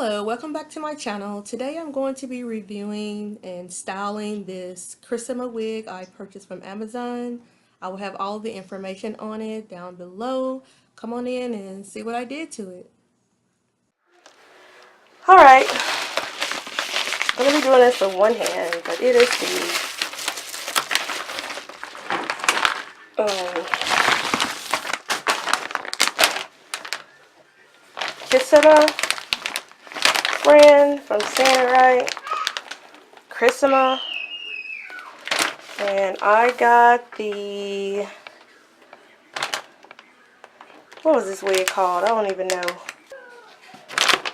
Hello, welcome back to my channel. Today I'm going to be reviewing and styling this Chrisima wig I purchased from Amazon. I will have all the information on it down below. Come on in and see what I did to it. Alright, I'm going to be doing this with one hand, but it is the Chrisima brand from Santa Right. Chrisima. And I got the, what was this wig called? I don't even know.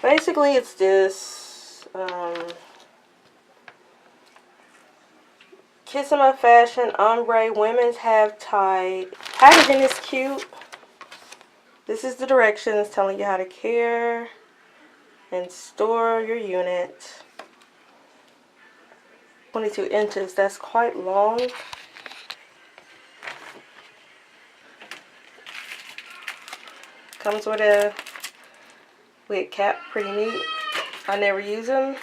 Basically, it's this Chrisima Fashion Ombre Women's Half Tight. Packaging is cute. This is the directions telling you how to care and store your unit. 22 inches, that's quite long. Comes with a wig cap, pretty neat. I never use them.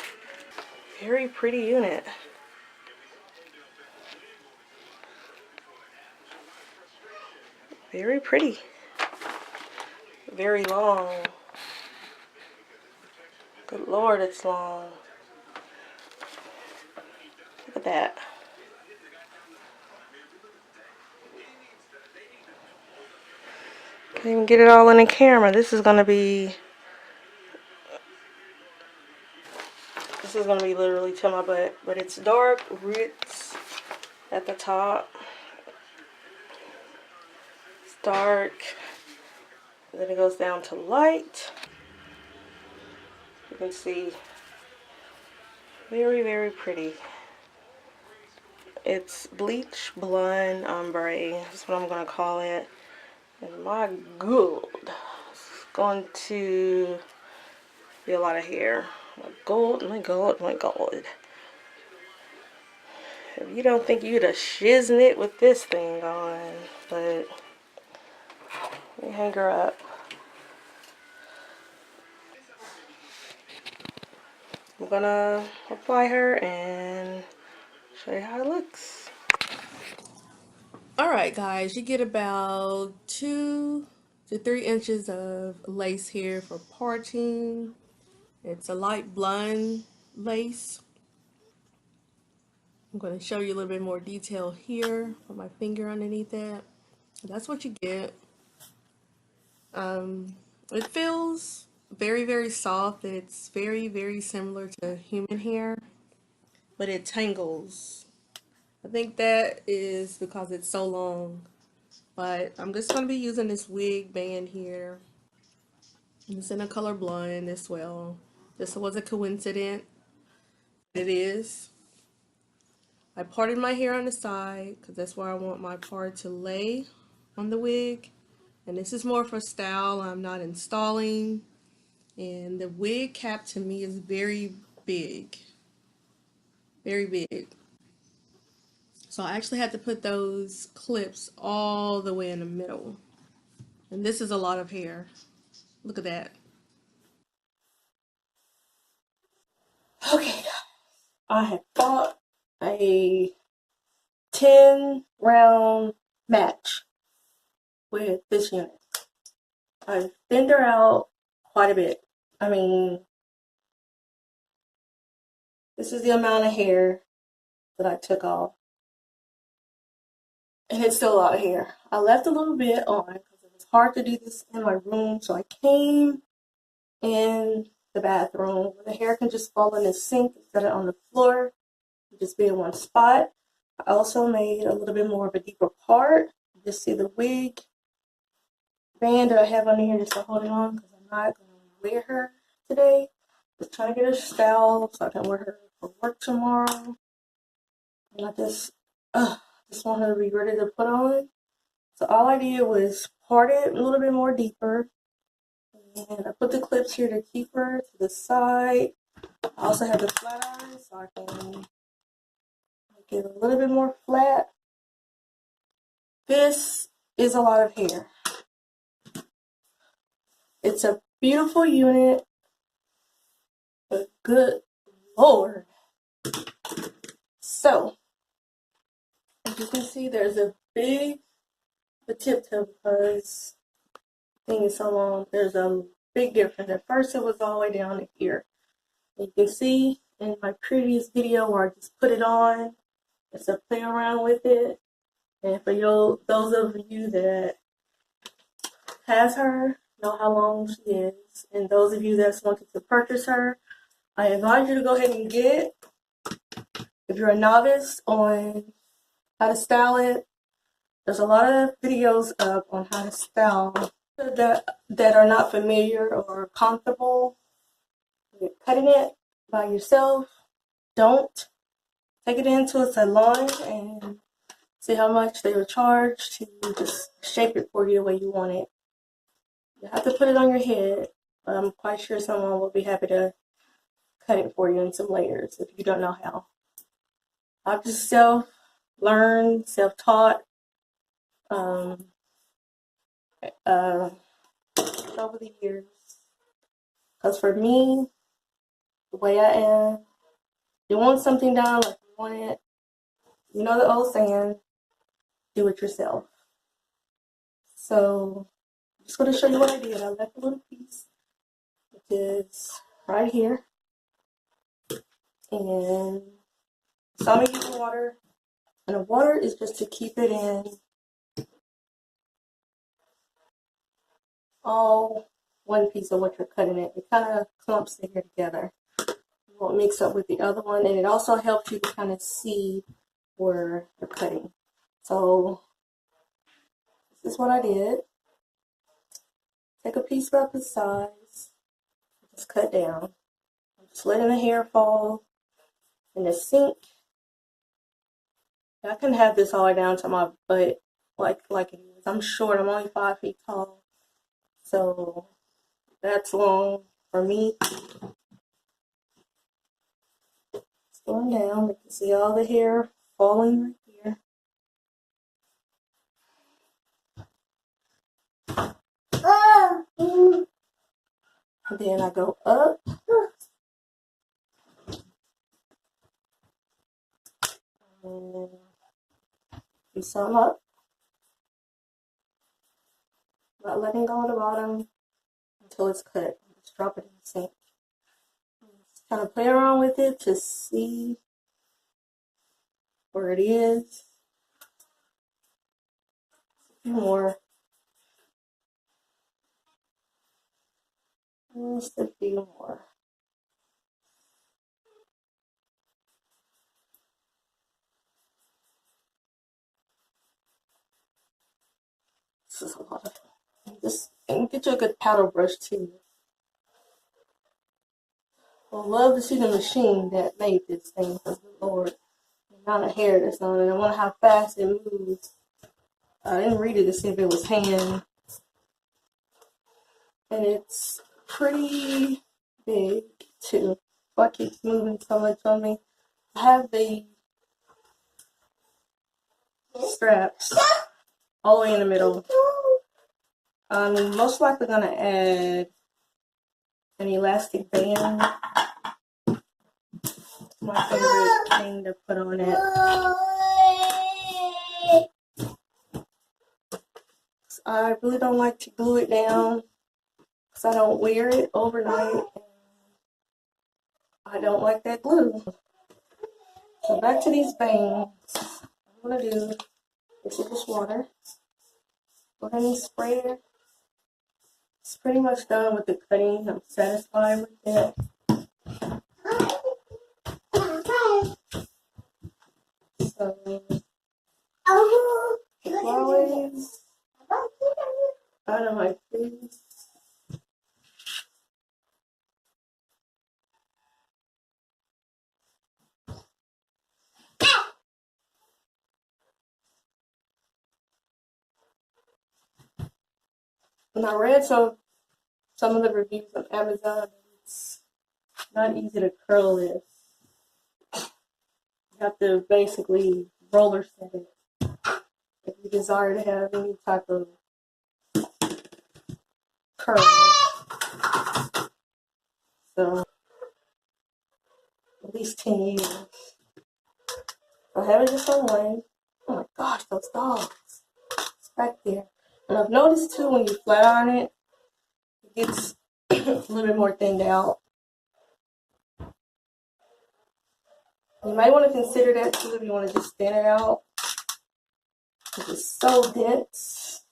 Very pretty unit. Very pretty. Very long. Good Lord, it's long. Look at that. Can't even get it all in the camera. This is gonna be literally to my butt. But it's dark roots at the top. It's dark. And then it goes down to light. You can see very, very pretty. It's bleach blonde ombre. That's what I'm gonna call it. And my gold is going to be a lot of hair. My gold, my gold, my gold. If you don't think you'd have shiznit with this thing on, but let me hang her up. I'm gonna apply her and show you how it looks. Alright guys, you get about 2 to 3 inches of lace here for parting. It's a light blonde lace. I'm going to show you a little bit more detail here. Put my finger underneath that. That's what you get. It feels very, very soft. It's very, very similar to human hair, but it tangles. I think that is because it's so long. But I'm just going to be using this wig band here. It's in a color blonde as well. This was a coincidence. It is. I parted my hair on the side because that's where I want my part to lay on the wig. And this is more for style. I'm not installing. And the wig cap to me is very big. Very big. So I actually had to put those clips all the way in the middle. And this is a lot of hair. Look at that. Okay, I have bought a 10 round match with this unit. I've thinned her out quite a bit. I mean, this is the amount of hair that I took off. And it's still a lot of hair. I left a little bit on because it was hard to do this in my room. So I came in the bathroom where the hair can just fall in the sink instead of on the floor. Just be in one spot. I also made a little bit more of a deeper part. You just see the wig band that I have on here just to hold it on because I'm not going to wear her today. Just trying to get her styled so I can wear her for work tomorrow. And I just want her to be ready to put on. So all I did was part it a little bit more deeper. And I put the clips here to keep her to the side. I also have the flat iron so I can make it a little bit more flat. This is a lot of hair. It's a beautiful unit. But good Lord. So, as you can see, there's a big tip because the thing is so long. There's a big difference. At first, it was all the way down to here. You can see in my previous video where I just put it on, it's a play around with it. And for those of you that has her, know how long she is. And those of you that's wanted to purchase her, I advise you to go ahead and get it. If you're a novice on how to style it, there's a lot of videos up on how to style that are not familiar or comfortable with cutting it by yourself. Don't take it into a salon and see how much they will charge to just shape it for you the way you want it. You have to put it on your head, but I'm quite sure someone will be happy to cut it for you in some layers if you don't know how. I've just self-learned, self-taught over the years. Because for me, the way I am, you want something done like you want it. You know the old saying, do it yourself. So I'm just going to show you what I did. I left a little piece, which is right here. And so I'm using water. And the water is just to keep it in all one piece of what you're cutting it. It kind of clumps the hair together. It won't mix up with the other one. And it also helps you to kind of see where you're cutting. So this is what I did. Take a piece about this size. Just cut down. I'm just letting the hair fall in the sink. I can have this all the way down to my butt like it is. I'm short. I'm only 5 feet tall. So that's long for me. It's going down. You can see all the hair falling right here. And then I go up. And do some up. Not letting go of the bottom until it's cut. Just drop it in the sink. Just kind of play around with it to see where it is. A few more. Just a few more. This is a lot of fun. Just get you a good paddle brush too. I love to see the machine that made this thing, because the Lord, the amount of hair that's on it. I wonder how fast it moves. I didn't read it to see if it was hand. And it's pretty big too. Why it keeps moving so much on me. I have the straps all the way in the middle. I'm most likely going to add an elastic band. My favorite thing to put on it. I really don't like to glue it down because I don't wear it overnight. And I don't like that glue. So back to these bangs. What I'm going to do is just water. Go ahead and spray it. It's pretty much done with the cutting. I'm satisfied with it. So, always out of my face. And I read some of the reviews on Amazon. It's not easy to curl this. You have to basically roller set it if you desire to have any type of curl. So least 10 years. I have it just on one. Oh my gosh, those dogs. It's back there. And I've noticed too when you flat iron it, it gets a little bit more thinned out. You might want to consider that too if you want to just thin it out. Because it's so dense.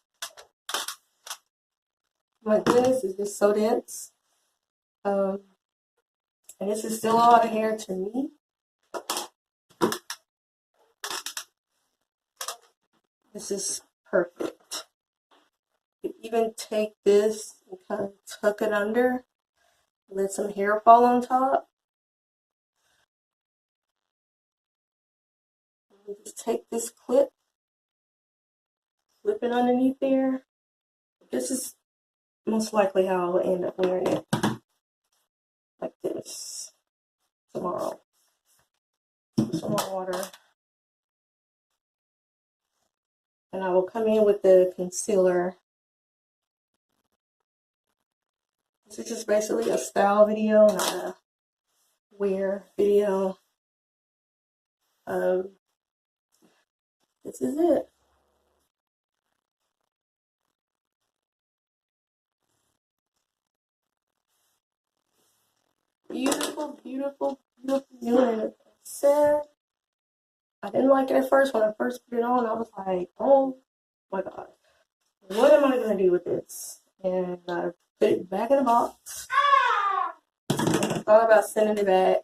My goodness, it's just so dense. And this is still a lot of hair to me. This is perfect. You can even take this and kind of tuck it under. Let some hair fall on top. And just take this clip, flip it underneath there. This is most likely how I will end up wearing it. Like this. Tomorrow. Some more water. And I will come in with the concealer. This is just basically a style video, not a wear video. This is it. Beautiful, beautiful, beautiful unit. Said I didn't like it at first. When I first put it on, I was like, oh my god, what am I gonna do with this? And I put it back in the box. And I thought about sending it back.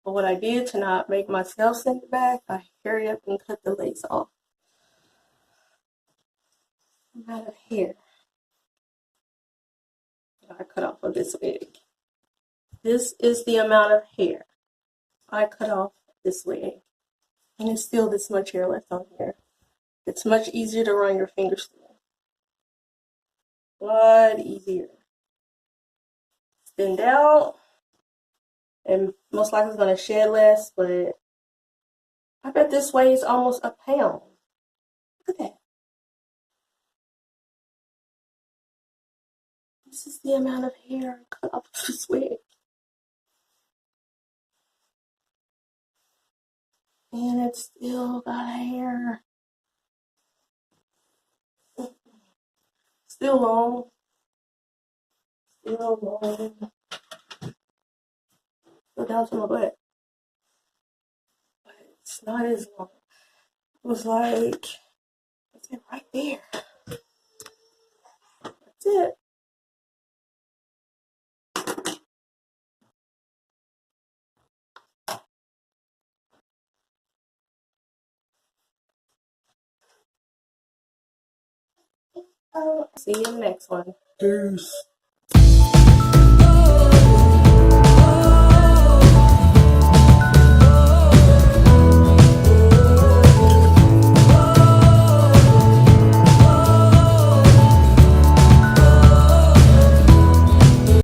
But what I did to not make myself send it back, I hurried up and cut the lace off. I'm out of hair. I cut off of this wig. This is the amount of hair I cut off this wig. And it's still this much hair left on here. It's much easier to run your fingers through. A lot easier. It's thinned out. And most likely it's going to shed less, but I bet this weighs almost a pound. Look at that. This is the amount of hair I cut off this wig. And it's still got hair. Still long. Still long. Still down to my butt. But it's not as long. It was like, it's right there. That's it. See you in the next one. Peace.